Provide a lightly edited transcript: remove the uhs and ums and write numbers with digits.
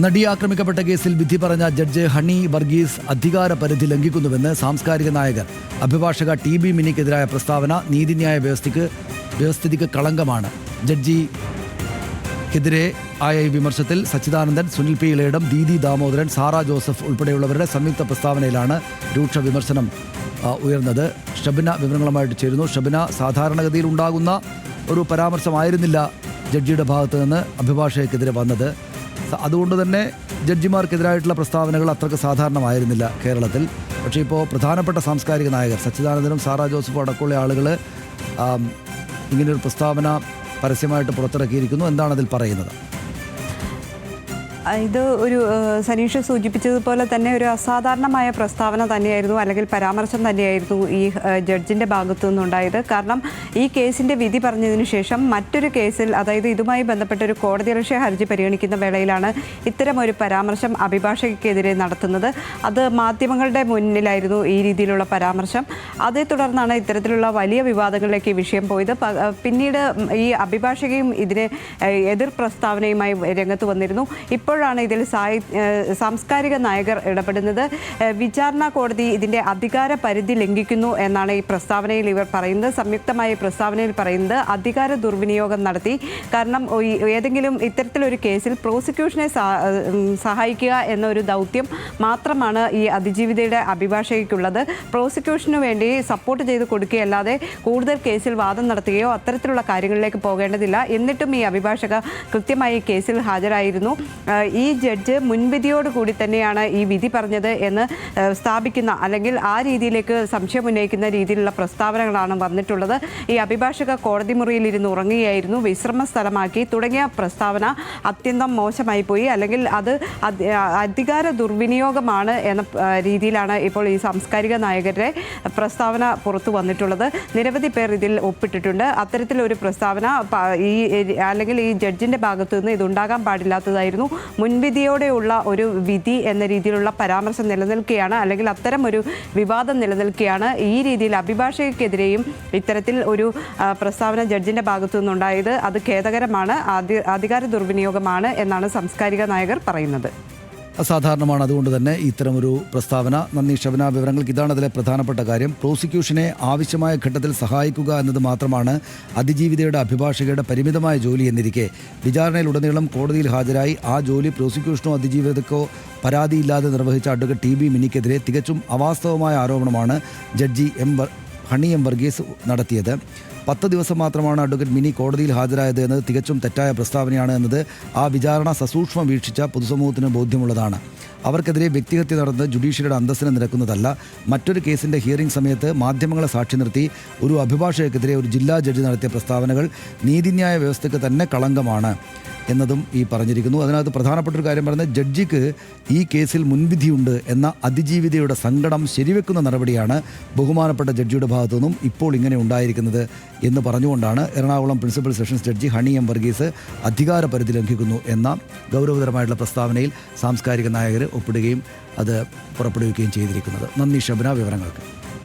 നടി ആക്രമിക്കപ്പെട്ട കേസിൽ വിധി പറഞ്ഞ ജഡ്ജ് ഹണി വർഗീസ് അധികാര പരിധി ലംഘിക്കുന്നുവെന്ന് സാംസ്കാരിക നായകർ. അഭിഭാഷക TB മിനിക്കെതിരായ പ്രസ്താവന നീതിന്യായ വ്യവസ്ഥിതിക്ക് കളങ്കമാണ്. ജഡ്ജിക്കെതിരെ ആയ ഈ വിമർശത്തിൽ സച്ചിദാനന്ദൻ, സുനിൽ P. ഇളയിടം, ദീദി ദാമോദരൻ, സാറ ജോസഫ് ഉൾപ്പെടെയുള്ളവരുടെ സംയുക്ത പ്രസ്താവനയിലാണ് രൂക്ഷ വിമർശനം ഉയർന്നത്. ഷബിന വിവരങ്ങളുമായിട്ട് ചേരുന്നു. ഷബിന, സാധാരണഗതിയിൽ ഉണ്ടാകുന്ന ഒരു പരാമർശമായിരുന്നില്ല ജഡ്ജിയുടെ ഭാഗത്ത് നിന്ന് അഭിഭാഷകർക്കെതിരെ വന്നത്. അതുകൊണ്ട് തന്നെ ജഡ്ജിമാർക്കെതിരായിട്ടുള്ള പ്രസ്താവനകൾ അത്രയ്ക്ക് സാധാരണമായിരുന്നില്ല കേരളത്തിൽ. പക്ഷേ ഇപ്പോൾ പ്രധാനപ്പെട്ട സാംസ്കാരിക നായകർ സച്ചിദാനന്ദനും സാറ ജോസഫും അടക്കമുള്ള ആളുകൾ ഇങ്ങനൊരു പ്രസ്താവന പരസ്യമായിട്ട് പുറത്തിറക്കിയിരിക്കുന്നു. എന്താണ് അതിൽ പറയുന്നത്? ഇത് ഒരു സനീഷ് സൂചിപ്പിച്ചതുപോലെ തന്നെ ഒരു അസാധാരണമായ പ്രസ്താവന തന്നെയായിരുന്നു, അല്ലെങ്കിൽ പരാമർശം തന്നെയായിരുന്നു ഈ ജഡ്ജിൻ്റെ ഭാഗത്തു നിന്നുണ്ടായത്. കാരണം ഈ കേസിൻ്റെ വിധി പറഞ്ഞതിന് ശേഷം മറ്റൊരു കേസിൽ, അതായത് ഇതുമായി ബന്ധപ്പെട്ട ഒരു കോടതിയലക്ഷ്യ ഹർജി പരിഗണിക്കുന്ന വേളയിലാണ് ഇത്തരമൊരു പരാമർശം അഭിഭാഷകർക്കെതിരെ നടത്തുന്നത്. അത് മാധ്യമങ്ങളുടെ മുന്നിലായിരുന്നു ഈ രീതിയിലുള്ള പരാമർശം. അതേ തുടർന്നാണ് ഇത്തരത്തിലുള്ള വലിയ വിവാദങ്ങളിലേക്ക് ഈ വിഷയം പോയത്. പിന്നീട് ഈ അഭിഭാഷകയും ഇതിന് എതിർ പ്രസ്താവനയുമായി രംഗത്ത് വന്നിരുന്നു. ഇപ്പോഴാണ് ഇതിൽ സാംസ്കാരിക നായകർ ഇടപെടുന്നത്. വിചാരണ കോടതി ഇതിൻ്റെ അധികാര പരിധി ലംഘിക്കുന്നു എന്നാണ് ഈ പ്രസ്താവനയിൽ ഇവർ പറയുന്നത്. സംയുക്തമായ പ്രസ്താവനയിൽ പറയുന്നത് അധികാര ദുർവിനിയോഗം നടത്തി. കാരണം ഏതെങ്കിലും ഇത്തരത്തിലൊരു കേസിൽ പ്രോസിക്യൂഷനെ സഹായിക്കുക എന്നൊരു ദൗത്യം മാത്രമാണ് ഈ അതിജീവിതയുടെ അഭിഭാഷകയ്ക്കുള്ളത്. പ്രോസിക്യൂഷന് വേണ്ടി സപ്പോർട്ട് ചെയ്ത് കൊടുക്കുകയല്ലാതെ കൂടുതൽ കേസിൽ വാദം നടത്തുകയോ അത്തരത്തിലുള്ള കാര്യങ്ങളിലേക്ക് പോകേണ്ടതില്ല. എന്നിട്ടും ഈ അഭിഭാഷക കൃത്യമായി കേസിൽ ഹാജരായിരുന്നു. ഈ ജഡ്ജ് മുൻവിധിയോടുകൂടി തന്നെയാണ് ഈ വിധി പറഞ്ഞത് എന്ന് സ്ഥാപിക്കുന്ന, അല്ലെങ്കിൽ ആ രീതിയിലേക്ക് സംശയം ഉന്നയിക്കുന്ന രീതിയിലുള്ള പ്രസ്താവനകളാണ് വന്നിട്ടുള്ളത്. ഈ അഭിഭാഷക കോടതി മുറിയിലിരുന്ന് ഉറങ്ങുകയായിരുന്നു, വിശ്രമ സ്ഥലമാക്കി തുടങ്ങിയ പ്രസ്താവന അത്യന്തം മോശമായി പോയി, അല്ലെങ്കിൽ അത് അധികാര ദുർവിനിയോഗമാണ് എന്ന രീതിയിലാണ് ഇപ്പോൾ ഈ സാംസ്കാരിക നായകരുടെ പ്രസ്താവന പുറത്തു വന്നിട്ടുള്ളത്. നിരവധി പേർ ഇതിൽ ഒപ്പിട്ടിട്ടുണ്ട്. അത്തരത്തിലൊരു പ്രസ്താവന അല്ലെങ്കിൽ ഈ ജഡ്ജിൻ്റെ ഭാഗത്തു നിന്ന് ഇതുണ്ടാകാൻ പാടില്ലാത്തതായിരുന്നു. മുൻവിധിയോടെയുള്ള ഒരു വിധി എന്ന രീതിയിലുള്ള പരാമർശം നിലനിൽക്കുകയാണ്, അല്ലെങ്കിൽ അത്തരം ഒരു വിവാദം നിലനിൽക്കുകയാണ്. ഈ രീതിയിൽ അഭിഭാഷകർക്കെതിരെയും ഇത്തരത്തിൽ ഒരു പ്രസ്താവന ജഡ്ജിൻ്റെ ഭാഗത്തു നിന്നുണ്ടായത് അത് ഖേദകരമാണ്, അധികാര ദുർവിനിയോഗമാണ് എന്നാണ് സാംസ്കാരിക നായകർ പറയുന്നത്. അസാധാരണമാണ്. അതുകൊണ്ട് തന്നെ ഇത്തരമൊരു പ്രസ്താവന. നന്ദി ഷബന. വിവരങ്ങൾക്ക് ഇതാണ് അതിലെ പ്രധാനപ്പെട്ട കാര്യം. പ്രോസിക്യൂഷനെ ആവശ്യമായ ഘട്ടത്തിൽ സഹായിക്കുക എന്നത് മാത്രമാണ് അതിജീവിതയുടെ അഭിഭാഷകയുടെ പരിമിതമായ ജോലി എന്നിരിക്കെ വിചാരണയിലുടനീളം കോടതിയിൽ ഹാജരായി ആ ജോലി പ്രോസിക്യൂഷനോ അതിജീവിതക്കോ പരാതിയില്ലാതെ നിർവഹിച്ച അഡ്വക്കേറ്റ് TB മിനിക്കെതിരെ തികച്ചും അവാസ്തവമായ ആരോപണമാണ് ജഡ്ജി ഹണി വർഗീസ് നടത്തിയത്. 10 ദിവസം മാത്രമാണ് അഡ്വക്കേറ്റ് മിനി കോടതിയിൽ ഹാജരായത് എന്നത് തികച്ചും തെറ്റായ പ്രസ്താവനയാണ് എന്നത് ആ വിചാരണ സസൂക്ഷ്മം വീക്ഷിച്ച പൊതുസമൂഹത്തിന് ബോധ്യമുള്ളതാണ്. അവർക്കെതിരെ വ്യക്തിഹത്യ നടന്നത് ജുഡീഷ്യറിയുടെ അന്തസ്സിന് നിരക്കുന്നതല്ല. മറ്റൊരു കേസിൻ്റെ ഹിയറിംഗ് സമയത്ത് മാധ്യമങ്ങളെ സാക്ഷി നിർത്തി ഒരു അഭിഭാഷകർക്കെതിരെ ഒരു ജില്ലാ ജഡ്ജി നടത്തിയ പ്രസ്താവനകൾ നീതിന്യായ വ്യവസ്ഥയ്ക്ക് തന്നെ കളങ്കമാണ് എന്നതും ഈ പറഞ്ഞിരിക്കുന്നു. അതിനകത്ത് പ്രധാനപ്പെട്ടൊരു കാര്യം പറയുന്നത് ജഡ്ജിക്ക് ഈ കേസിൽ മുൻവിധിയുണ്ട് എന്ന അതിജീവിതയുടെ സങ്കടം ശരിവെക്കുന്ന നടപടിയാണ് ബഹുമാനപ്പെട്ട ജഡ്ജിയുടെ ഭാഗത്തു നിന്നും ഇപ്പോൾ ഇങ്ങനെ ഉണ്ടായിരിക്കുന്നത് എന്ന് പറഞ്ഞുകൊണ്ടാണ് Ernakulam principal sessions judge honey Varghese അധികാര പരിധി ലംഘിക്കുന്നു എന്ന ഗൗരവതരമായിട്ടുള്ള പ്രസ്താവനയിൽ സാംസ്കാരിക നായകർ ഒപ്പിടുകയും അത് പുറപ്പെടുവിക്കുകയും ചെയ്തിരിക്കുന്നത്. നന്ദി ഷബന വിവരങ്ങൾക്ക്.